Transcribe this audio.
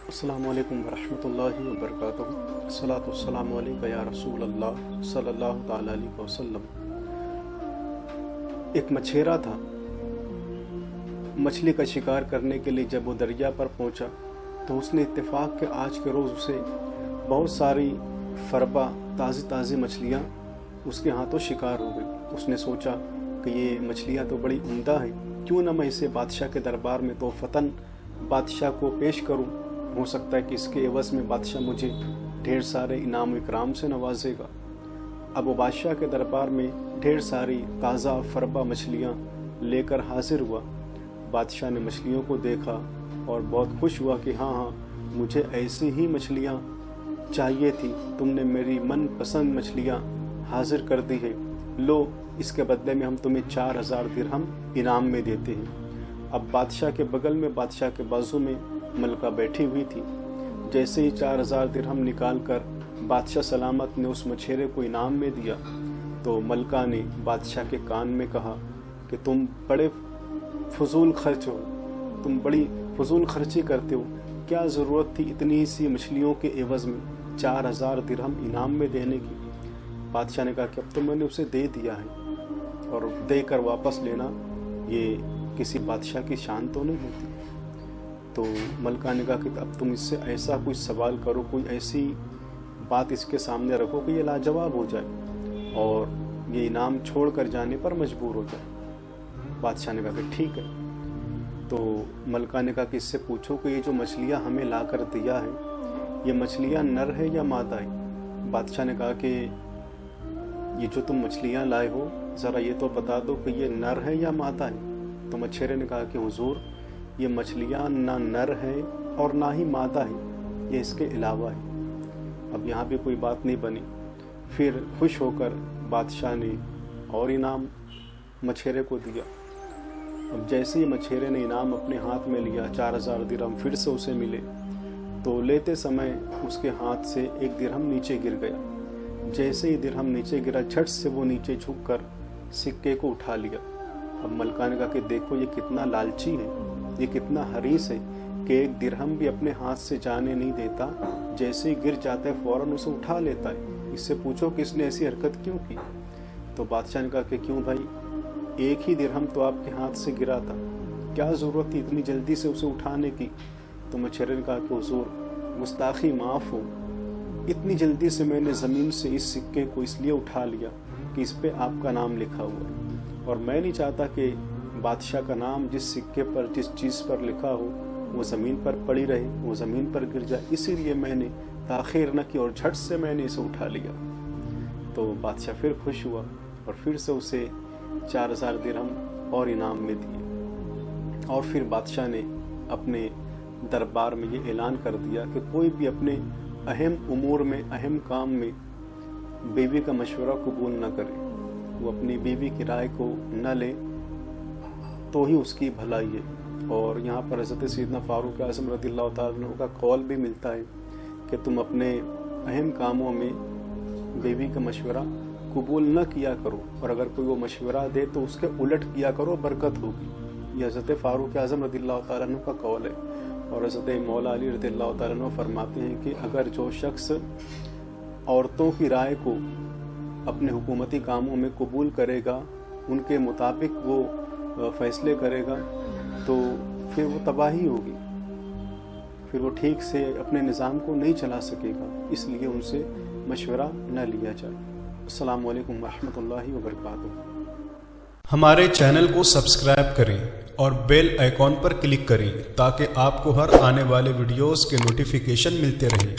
السلام علیکم ورحمۃ اللہ وبرکاتہ۔ الصلاۃ والسلام علیک یا رسول اللہ صلی اللہ تعالیٰ علیہ وسلم۔ ایک مچھیرا تھا، مچھلی کا شکار کرنے کے لیے جب وہ دریا پر پہنچا تو اس نے اتفاق کہ آج کے روز اسے بہت ساری فربا تازی مچھلیاں اس کے ہاتھوں شکار ہو گئی۔ اس نے سوچا کہ یہ مچھلیاں تو بڑی عمدہ ہیں، کیوں نہ میں اسے بادشاہ کے دربار میں توفتاً بادشاہ کو پیش کروں، ہو سکتا ہے کہ اس کے عوض میں بادشاہ مجھے ڈھیر سارے انعام و اکرام سے نوازے گا۔ اب وہ بادشاہ کے دربار میں ڈھیر ساری تازہ فربا مچھلیاں لے کر حاضر ہوا۔ بادشاہ نے مچھلیوں کو دیکھا اور بہت خوش ہوا کہ ہاں مجھے ایسی ہی مچھلیاں چاہیے تھی، تم نے میری من پسند مچھلیاں حاضر کر دی ہے، لو اس کے بدلے میں ہم تمہیں 4000 درہم انعام میں دیتے ہیں۔ اب بادشاہ کے بغل میں بادشاہ کے بازو میں ملکہ بیٹھی ہوئی تھی۔ جیسے ہی 4000 درہم نکال کر بادشاہ سلامت نے اس مچھیرے کو انعام میں دیا تو ملکہ نے بادشاہ کے کان میں کہا کہ تم بڑے فضول خرچ ہو، تم بڑی فضول خرچی کرتے ہو، کیا ضرورت تھی اتنی سی مچھلیوں کے عوض میں 4000 درہم انعام میں دینے کی؟ بادشاہ نے کہا کہ اب تو میں نے اسے دے دیا ہے، اور دے کر واپس لینا یہ کسی بادشاہ کی شان تو نہیں ہوتی۔ تو ملکہ نے کہا کہ اب تم اس سے ایسا کوئی سوال کرو، کوئی ایسی بات اس کے سامنے رکھو کہ یہ لاجواب ہو جائے اور یہ انعام چھوڑ کر جانے پر مجبور ہو جائے۔ بادشاہ نے کہا کہ ٹھیک ہے۔ تو ملکہ نے کہا کہ اس سے پوچھو کہ یہ جو مچھلیاں ہمیں لا کر دیا ہے یہ مچھلیاں نر ہے یا مادہ ہے؟ بادشاہ نے کہا کہ یہ جو تم مچھلیاں لائے ہو ذرا یہ تو بتا دو کہ یہ نر ہے یا مادہ ہے؟ تو مچھیرے نے کہا کہ حضور یہ مچھلیاں نہ نر ہیں اور نہ ہی مادہ ہیں، یہ اس کے علاوہ ہے۔ اب یہاں بھی کوئی بات نہیں بنی۔ پھر خوش ہو کر بادشاہ نے اور انعام مچھیرے کو دیا۔ اب جیسے ہی مچھیرے نے انعام اپنے ہاتھ میں لیا، 4000 درہم پھر سے اسے ملے، تو لیتے سمے اس کے ہاتھ سے ایک درہم نیچے گر گیا۔ جیسے ہی درہم نیچے گرا جھٹ سے وہ نیچے جھک کر سکے کو اٹھا لیا۔ اب ملکہ نے کہا کہ دیکھو یہ کتنا لالچی ہے، یہ کتنا حریص ہے کہ ایک درہم بھی اپنے ہاتھ سے جانے نہیں دیتا، جیسے ہی گر جاتا ہے فوراً اسے اٹھا لیتا ہے، اس سے پوچھو کہ اس نے ایسی حرکت کیوں کی؟ تو بادشاہ نے کہا کہ کیوں بھائی، ایک ہی درہم تو آپ کے ہاتھ سے گرا تھا، کیا ضرورت تھی اتنی جلدی سے اسے اٹھانے کی؟ تو مچھیرے نے کہا کہ حضور گستاخی معاف ہو، اتنی جلدی سے میں نے زمین سے اس سکے کو اس لیے اٹھا لیا کہ اس پہ آپ کا نام لکھا ہوا ہے، اور میں نہیں چاہتا کہ بادشاہ کا نام جس سکے پر جس چیز پر لکھا ہو وہ زمین پر پڑی رہے، وہ زمین پر گر جائے، اسی لیے میں نے تاخیر نہ کی اور جھٹ سے میں نے اسے اٹھا لیا۔ تو بادشاہ پھر خوش ہوا اور پھر سے اسے 4000 درہم اور انعام میں دیے۔ اور پھر بادشاہ نے اپنے دربار میں یہ اعلان کر دیا کہ کوئی بھی اپنے اہم امور میں، اہم کام میں بیوی کا مشورہ قبول نہ کرے، وہ اپنی بیوی کی رائے کو نہ لے تو ہی اس کی بھلائی ہے۔ اور یہاں پر حضرت سیدنا فاروق اعظم رضی اللہ تعالیٰ عنہ کا قول بھی ملتا ہے کہ تم اپنے اہم کاموں میں بیوی کا مشورہ قبول نہ کیا کرو، اور اگر کوئی وہ مشورہ دے تو اس کے الٹ کیا کرو، برکت ہوگی۔ یہ حضرت فاروق اعظم رضی اللہ تعالیٰ عنہ کا قول ہے۔ اور حضرت مولا علی رضی اللہ تعالیٰ عنہ فرماتے ہیں کہ اگر جو شخص عورتوں کی رائے کو اپنے حکومتی کاموں میں قبول کرے گا، ان کے مطابق وہ فیصلے کرے گا، تو پھر وہ تباہی ہوگی، پھر وہ ٹھیک سے اپنے نظام کو نہیں چلا سکے گا، اس لیے ان سے مشورہ نہ لیا جائے۔ السلام علیکم ورحمۃ اللہ وبرکاتہ۔ ہمارے چینل کو سبسکرائب کریں اور بیل آئیکن پر کلک کریں تاکہ آپ کو ہر آنے والے ویڈیوز کے نوٹیفیکیشن ملتے رہیں۔